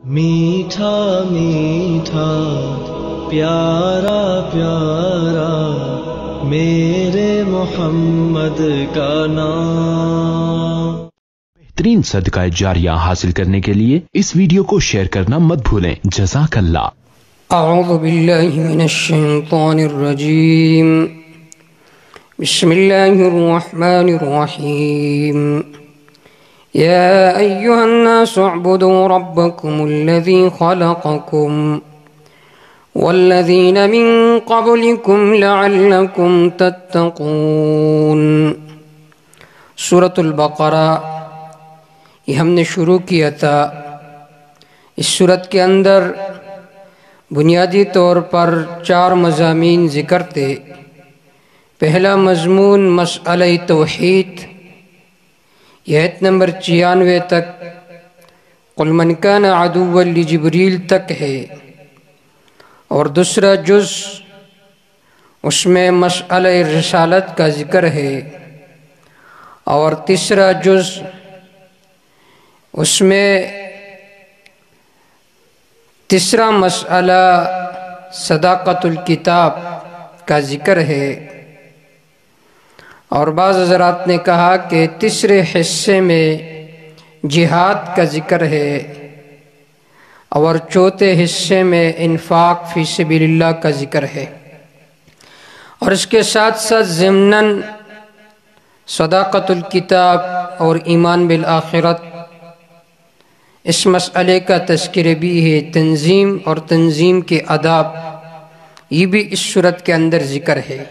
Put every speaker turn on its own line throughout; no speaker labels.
میٹھا میٹھا پیارا پیارا میرے محمد کا نام۔
بہترین صدقہ جاریہ حاصل کرنے کے لیے اس ویڈیو کو شیئر کرنا مت بھولیں۔ جزاک اللہ۔
اعوذ باللہ من الشیطان الرجیم، بسم اللہ الرحمن الرحیم۔ یا ایہا الناس اعبدوا ربکم الذی خلقکم والذین من قبلکم لعلکم تتقون۔ سورۃ البقرہ یہ ہم نے شروع کیا تھا۔ اس سورت کے اندر بنیادی طور پر 4 مضامین ذکر تھے۔ پہلا مضمون مسئلہ توحید، یہ آیت نمبر 96 تک، قل من کان عدوا لجبریل تک ہے، اور دوسرا جز اس میں مسئلہ رسالت کا ذکر ہے، اور تیسرا جز اس میں تیسرا مسئلہ صداقت الکتاب کا ذکر ہے، اور بعض حضرات نے کہا کہ تیسرے حصے میں جہاد کا ذکر ہے، اور چوتھے حصے میں انفاق فی سبیل اللہ کا ذکر ہے، اور اس کے ساتھ ساتھ ضمناً صداقت الکتاب اور ایمان بالآخرت اس مسئلے کا تذکرہ بھی ہے۔ تنظیم اور تنظیم کے آداب یہ بھی اس صورت کے اندر ذکر ہے۔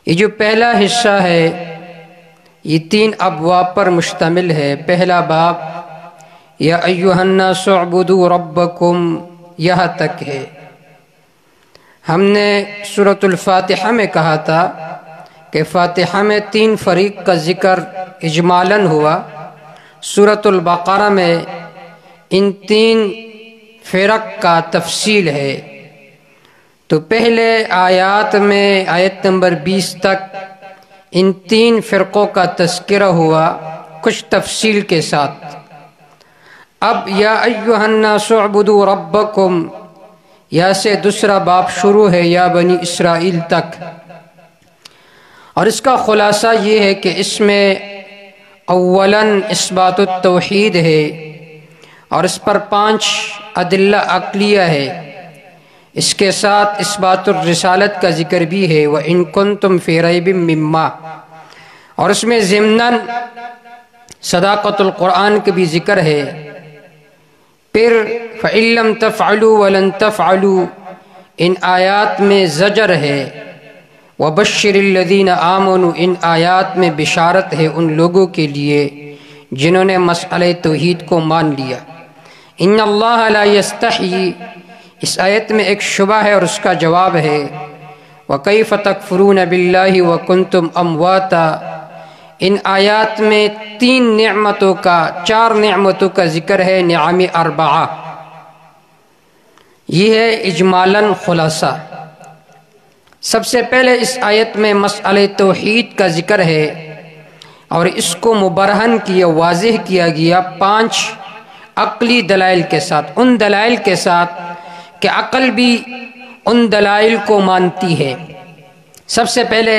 یہ جو پہلا حصہ ہے یہ 3 ابواب پر مشتمل ہے۔ پہلا باب یا ایھا الناس اعبدوا ربکم یہاں تک ہے۔ ہم نے سورۃ الفاتحہ میں کہا تھا کہ فاتحہ میں 3 فریق کا ذکر اجمالاً ہوا، سورۃ البقرہ میں ان 3 فرق کا تفصیل ہے۔ تو پہلے آیات میں آیت نمبر 20 تک ان 3 فرقوں کا تذکرہ ہوا کچھ تفصیل کے ساتھ۔ اب یا ایھا الناس اعبدوا ربکم یا سے دوسرا باب شروع ہے، یا بنی اسرائیل تک، اور اس کا خلاصہ یہ ہے کہ اس میں اولاً اثبات التوحید ہے، اور اس پر 5 ادلہ عقلیہ ہے۔ اس کے ساتھ اثبات الرسالت کا ذکر بھی ہے، وَإِن كُنتُمْ فِي رَيْبٍ مِّمَّا، اور اس میں ضمناً صداقت القرآن کا بھی ذکر ہے۔ پھر فَإِن لَّمْ تَفْعَلُوا وَلَن تَفْعَلُوا ان آیات میں زجر ہے، وَبَشِّرِ الَّذِينَ آمَنُوا ان آیات میں بشارت ہے ان لوگوں کے لیے جنہوں نے مسئلہ توحید کو مان لیا۔ ان اللہ لا یستحیی، اس آیت میں ایک شبہ ہے اور اس کا جواب ہے، وَکَیْفَ تَکْفُرُونَ بِاللَّهِ وَكُنْتُمْ أَمْوَاتًا ان آیات میں 4 نعمتوں کا ذکر ہے، نعم 4۔ یہ ہے اجمالاً خلاصہ۔ سب سے پہلے اس آیت میں مسئلہ توحید کا ذکر ہے، اور اس کو مبرہن کیا، واضح کیا گیا 5 عقلی دلائل کے ساتھ، ان دلائل کے ساتھ کہ عقل بھی ان دلائل کو مانتی ہے۔ سب سے پہلے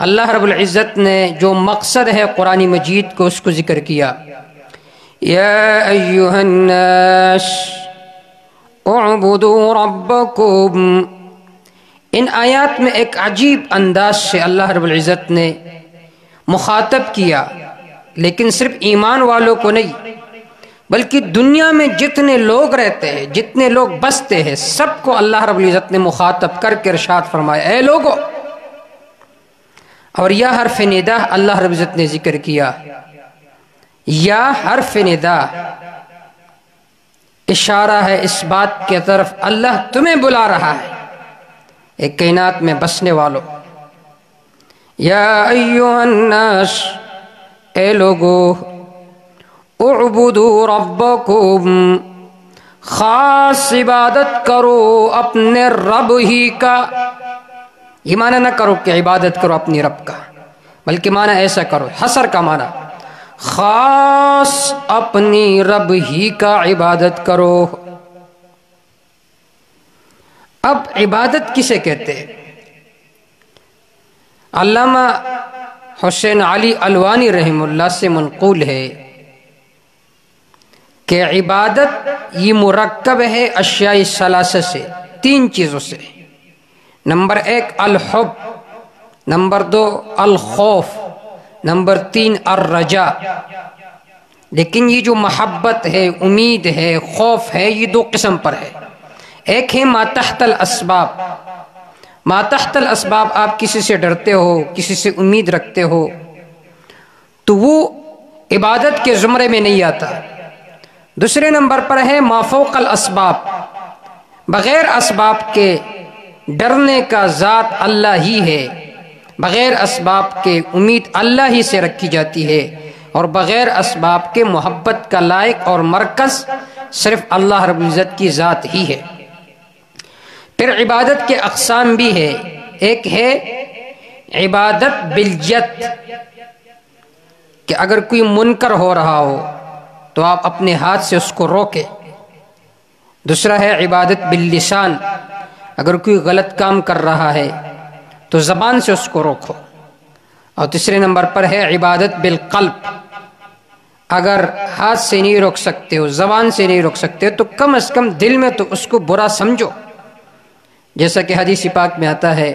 اللہ رب العزت نے جو مقصد ہے قرآن مجید کو اس کو ذکر کیا، یا ایھا الناس اعبدوا ربکم۔ ان آیات میں ایک عجیب انداز سے اللہ رب العزت نے مخاطب کیا، لیکن صرف ایمان والوں کو نہیں بلکہ دنیا میں جتنے لوگ رہتے ہیں، جتنے لوگ بستے ہیں، سب کو اللہ رب العزت نے مخاطب کر کے ارشاد فرمایا، اے لوگو۔ اور یا حرف ندا اللہ رب العزت نے ذکر کیا، یا حرف ندا اشارہ ہے اس بات کی طرف اللہ تمہیں بلا رہا ہے، ایک کائنات میں بسنے والوں۔ یا ایھا الناس اے لوگو، اعبدوا ربکم خاص عبادت کرو اپنے رب ہی کا۔ یہ معنی نہ کرو کہ عبادت کرو اپنی رب کا، بلکہ معنی ایسا کرو، حصر کا معنی، خاص اپنی رب ہی کا عبادت کرو۔ اب عبادت کسے کہتے ہیں؟ علامہ حسین علی الوانی رحمہ اللہ سے منقول ہے کہ عبادت یہ مرکب ہے اشیاء ثلاثہ سے، 3 چیزوں سے۔ نمبر 1 الحب، نمبر 2 الخوف، نمبر 3 الرجاء۔ لیکن یہ جو محبت ہے، امید ہے، خوف ہے، یہ 2 قسم پر ہے۔ ایک ہے ما تحت الاسباب۔ ما تحت الاسباب، آپ کسی سے ڈرتے ہو، کسی سے امید رکھتے ہو، تو وہ عبادت کے زمرے میں نہیں آتا۔ دوسرے نمبر پر ہے ما فوق الاسباب، بغیر اسباب کے ڈرنے کا ذات اللہ ہی ہے، بغیر اسباب کے امید اللہ ہی سے رکھی جاتی ہے، اور بغیر اسباب کے محبت کا لائق اور مرکز صرف اللہ رب العزت کی ذات ہی ہے۔ پھر عبادت کے اقسام بھی ہے۔ ایک ہے عبادت بالجد، کہ اگر کوئی منکر ہو رہا ہو تو آپ اپنے ہاتھ سے اس کو روکے۔ دوسرا ہے عبادت باللسان، اگر کوئی غلط کام کر رہا ہے تو زبان سے اس کو روکو۔ اور تیسرے نمبر پر ہے عبادت بالقلب، اگر ہاتھ سے نہیں روک سکتے ہو، زبان سے نہیں روک سکتے تو کم از کم دل میں تو اس کو برا سمجھو، جیسا کہ حدیث پاک میں آتا ہے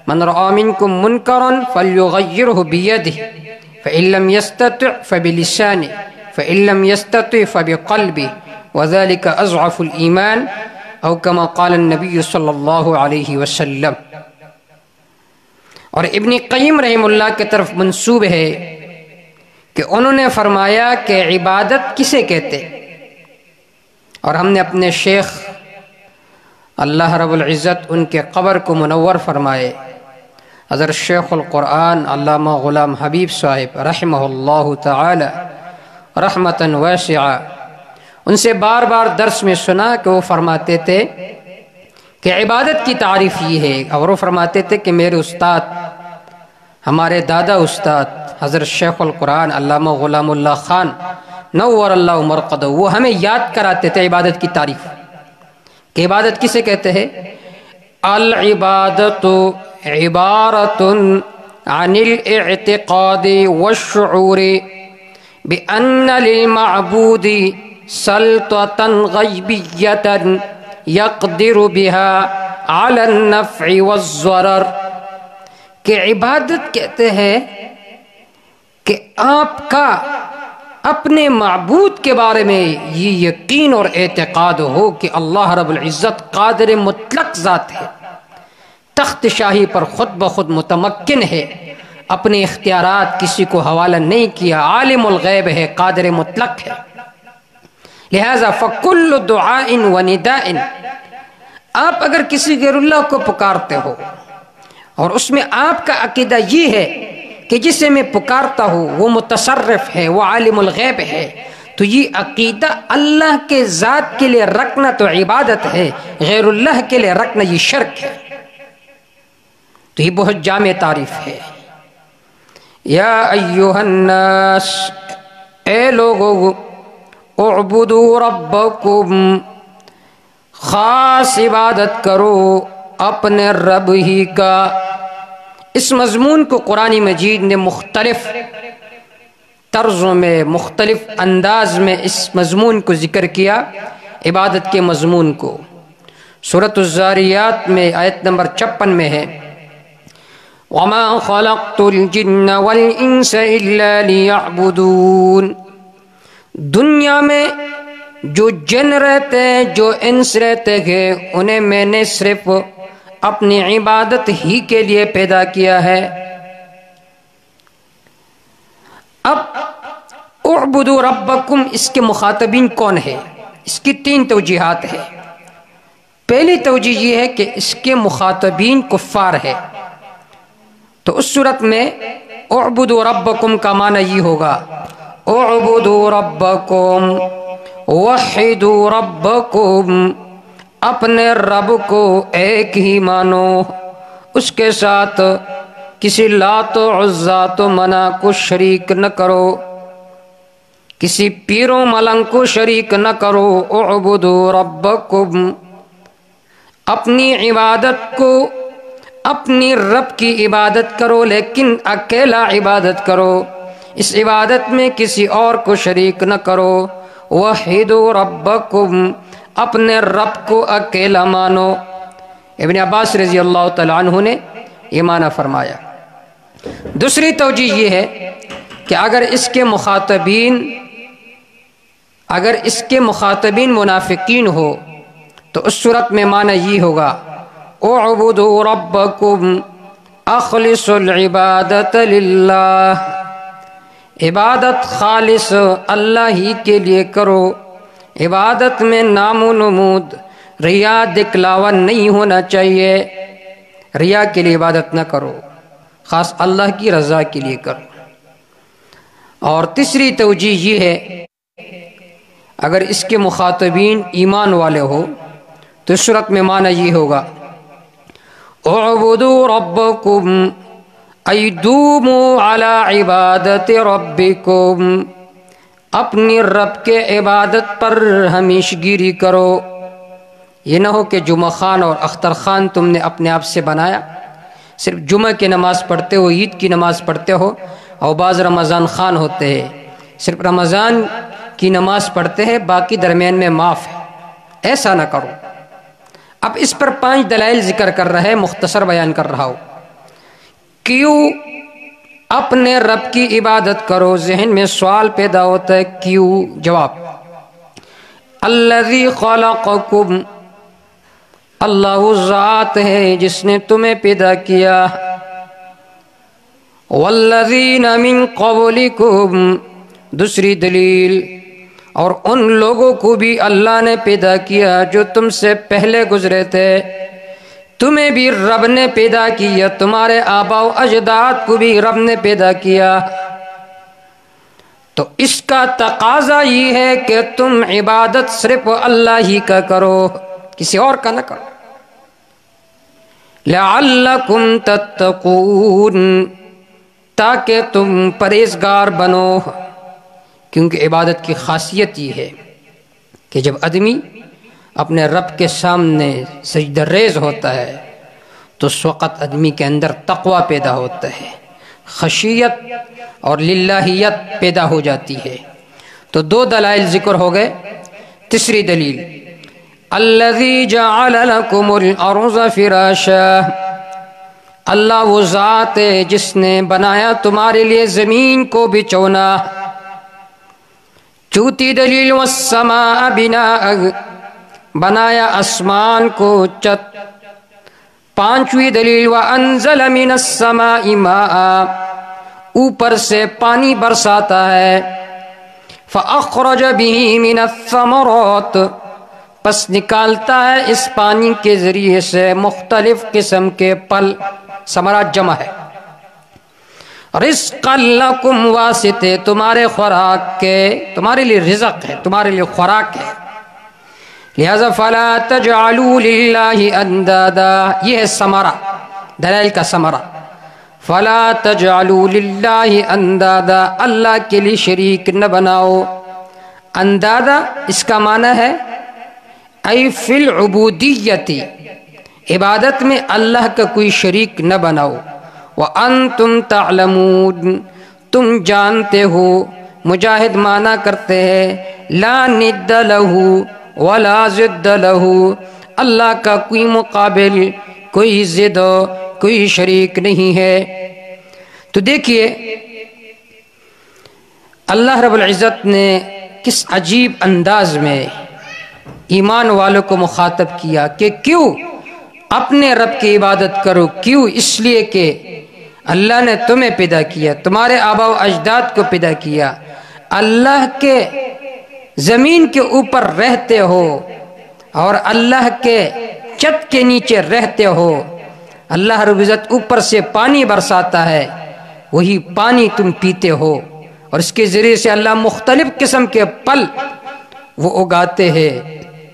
من رأى منكم منكرا فليغيره بيده فإن لم يستطع فبلسانه فإن لم يستطع فبقلبه وذلك أضعف الإيمان أو كما قال النبي صلى الله عليه وسلم۔ اور ابن قیم رحمہ اللہ کی طرف منسوب ہے کہ انہوں نے فرمایا کہ عبادت کسے کہتے، اور ہم نے اپنے شیخ اللہ رب العزت ان کے قبر کو منور فرمائے حضرت شیخ القرآن علامہ غلام حبیب صاحب رحمہ اللہ تعالی رحمتاً واسعہ، ان سے بار بار درس میں سنا کہ وہ فرماتے تھے کہ عبادت کی تعریف یہ ہے، اور وہ فرماتے تھے کہ میرے استاد، ہمارے دادا استاد حضرت شیخ القرآن علامہ غلام اللہ خان نور اللہ مرقدہ، وہ ہمیں یاد کراتے تھے عبادت کی تعریف، کہ عبادت کسے کہتے ہیں؟ العبادت عبارت عن الاعتقاد والشعور بأن للمعبود سلطة غیبیة یقدر بها على النفع والضرر، کہ عبادت کہتے ہیں کہ آپ کا اپنے معبود کے بارے میں یہ یقین اور اعتقاد ہو کہ اللہ رب العزت قادر مطلق ذات ہے، تخت شاہی پر خود بخود متمکن ہے، اپنے اختیارات کسی کو حوالہ نہیں کیا، عالم الغیب ہے، قادر مطلق ہے۔ لہذا فکل دعاء و نداء، آپ اگر کسی غیر اللہ کو پکارتے ہو اور اس میں آپ کا عقیدہ یہ ہے کہ جسے میں پکارتا ہوں وہ متصرف ہے، وہ عالم الغیب ہے، تو یہ عقیدہ اللہ کے ذات کے لیے رکھنا تو عبادت ہے، غیر اللہ کے لیے رکھنا یہ شرک ہے۔ تو یہ بہت جامع تعریف ہے۔ یا ایہا الناس، اے لوگو، اعبدوا ربکم، خاص عبادت کرو اپنے رب ہی کا۔ اس مضمون کو قرآن مجید نے مختلف طرزوں میں، مختلف انداز میں اس مضمون کو ذکر کیا، عبادت کے مضمون کو۔ سورۃ الذاریات میں آیت نمبر 56 میں ہے وَمَا خَلَقْتُ الْجِنَّ وَالْإِنسَ إِلَّا لِيَعْبُدُونَ، دنیا میں جو جن رہتے، جو انس رہتے ہیں، انہیں میں نے صرف اپنی عبادت ہی کے لیے پیدا کیا ہے۔ اب اعبدوا ربکم، اس کے مخاطبین کون ہے؟ اس کی 3 توجیہات ہے۔ پہلی توجیہ یہ ہے کہ اس کے مخاطبین کفار ہے، تو اس صورت میں اعبدوا ربکم کا معنی یہ ہوگا اعبدوا ربکم وحدوا ربکم، اپنے رب کو ایک ہی مانو، اس کے ساتھ کسی لات و عزا و منع کو شریک نہ کرو۔ کسی پیروں ملنگ کو شریک نہ کرو، اعبدوا ربکم، اپنی عبادت کو اپنی رب کی عبادت کرو لیکن اکیلا عبادت کرو، اس عبادت میں کسی اور کو شریک نہ کرو، وحدوا ربکم، اپنے رب کو اکیلا مانو۔ ابن عباس رضی اللہ تعالیٰ عنہ نے یہ معنی فرمایا۔ دوسری توجیہ یہ ہے کہ اگر اس کے مخاطبین منافقین ہو تو اس صورت میں معنی یہ ہوگا، اعبدوا ربکم اخلصوا العبادت للہ، عبادت خالص اللہ ہی کے لیے کرو، عبادت میں نام و نمود ریا دکھلاوا نہیں ہونا چاہیے، ریا کے لیے عبادت نہ کرو، خاص اللہ کی رضا کے لیے کرو۔ اور تیسری توجیہ یہ ہے اگر اس کے مخاطبین ایمان والے ہو تو اس صورت میں معنی یہ ہوگا، اعبدوا ربکم ای دوموا علی عبادت ربکم، اپنی رب کے عبادت پر ہمیشہ گیری کرو۔ یہ نہ ہو کہ جمعہ خان اور اختر خان تم نے اپنے آپ سے بنایا، صرف جمعہ کی نماز پڑھتے ہو، عید کی نماز پڑھتے ہو، اور بعض رمضان خان ہوتے ہیں صرف رمضان کی نماز پڑھتے ہیں، باقی درمیان میں معاف ہے، ایسا نہ کرو۔ اب اس پر 5 دلائل ذکر کر رہا ہے، مختصر بیان کر رہا ہوں۔ کیوں اپنے رب کی عبادت کرو؟ ذہن میں سوال پیدا ہوتا ہے، کیوں؟ جواب، الذی خلقکم، اللہ ذات ہے جس نے تمہیں پیدا کیا، والذین من قبلکم، دوسری دلیل، اور ان لوگوں کو بھی اللہ نے پیدا کیا جو تم سے پہلے گزرے تھے، تمہیں بھی رب نے پیدا کیا، تمہارے آباء و اجداد کو بھی رب نے پیدا کیا، تو اس کا تقاضا یہ ہے کہ تم عبادت صرف اللہ ہی کا کرو، کسی اور کا نہ کرو۔ لعلکم تتقون، تاکہ تم پرہیزگار بنو، کیونکہ عبادت کی خاصیت یہ ہے کہ جب آدمی اپنے رب کے سامنے سجدہ ریز ہوتا ہے تو اس وقت آدمی کے اندر تقوی پیدا ہوتا ہے، خشیت اور للہیت پیدا ہو جاتی ہے۔ تو 2 دلائل ذکر ہو گئے۔ تیسری دلیل، الذی جعل لکم الارض فراشا، اللہ وہ ذات ہے جس نے بنایا تمہارے لیے زمین کو بچھونا۔ چوتھی دلیل، والسماء بناء، بنایا آسمان کو چھت۔ پانچویں دلیل، وانزل من السماء ماء، اوپر سے پانی برساتا ہے، فاخرج به من الثمرات، پس نکالتا ہے اس پانی کے ذریعے سے مختلف قسم کے پھل، ثمرات جمع ہے۔ رزقا لکم، واسطے تمہارے خوراک کے، تمہارے لیے رزق ہے، تمہارے لیے خوراک ہے۔ لہذا فلا تجعلوا للہ اندادا، یہ ہے ثمرہ، دلائل کا ثمرہ۔ فلا تجعلوا للہ اندادا، اللہ کے لیے شریک نہ بناؤ۔ اندادا اس کا معنی ہے ای فی العبودیت، عبادت میں اللہ کا کوئی شریک نہ بناؤ۔ وَأَنْتُمْ تَعْلَمُونَ، تم جانتے ہو، مجاہد معنی کرتے ہیں لا ند لہو ولا ضد لہو، اللہ کا کوئی مقابل، کوئی ضد، کوئی شریک نہیں ہے۔ تو دیکھیے اللہ رب العزت نے کس عجیب انداز میں ایمان والوں کو مخاطب کیا کہ کیوں اپنے رب کی عبادت کرو۔ کیوں؟ اس لیے کہ اللہ نے تمہیں پیدا کیا، تمہارے آباء و اجداد کو پیدا کیا، اللہ کے زمین کے اوپر رہتے ہو اور اللہ کے چھت کے نیچے رہتے ہو۔ اللہ رب العزت اوپر سے پانی برساتا ہے، وہی پانی تم پیتے ہو، اور اس کے ذریعے سے اللہ مختلف قسم کے پھل وہ اگاتے ہیں۔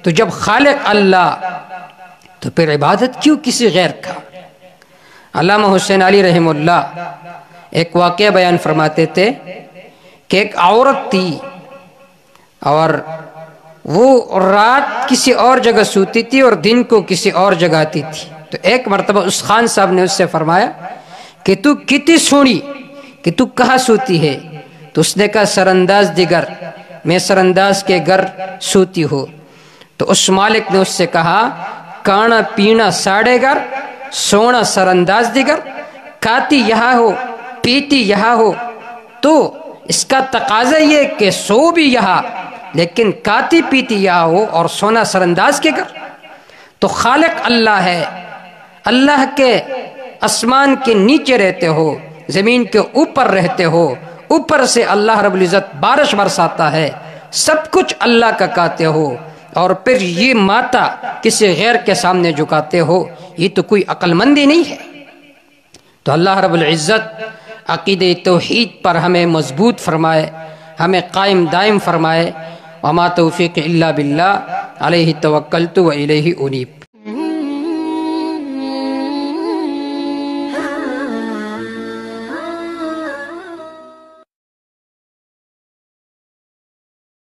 تو جب خالق اللہ، تو پھر عبادت کیوں کسی غیر کا؟ علامہ حسین علی رحمہ اللہ ایک واقعہ بیان فرماتے تھے کہ ایک عورت تھی، اور وہ رات کسی اور جگہ سوتی تھی اور دن کو کسی اور جگہ آتی تھی. تو ایک مرتبہ اس خان صاحب نے اس سے فرمایا کہ تو کتنی سونی، کہ تو کہاں سوتی ہے؟ تو اس نے کہا سر انداز دیگر، میں سر انداز کے گھر سوتی ہوں. تو اس مالک نے اس سے کہا کانا پینا ساڑے گھر، سونا سر انداز دیگر، کھاتی یہاں ہو پیتی یہاں ہو، تو اس کا تقاضا یہ کہ سو بھی یہاں لیکن کھاتی پیتی یہاں ہو اور سونا سر انداز کے گھر. تو خالق اللہ ہے، اللہ کے آسمان کے نیچے رہتے ہو، زمین کے اوپر رہتے ہو، اوپر سے اللہ رب العزت بارش برساتا ہے، سب کچھ اللہ کا کہتے ہو، اور پھر یہ ماتا کسی غیر کے سامنے جھکاتے ہو، یہ تو کوئی عقل مندی نہیں ہے. تو اللہ رب العزت عقیدہ توحید پر ہمیں مضبوط فرمائے، ہمیں قائم دائم فرمائے. وما توفیق الا باللہ علیہ توکلت و الیہ انیب.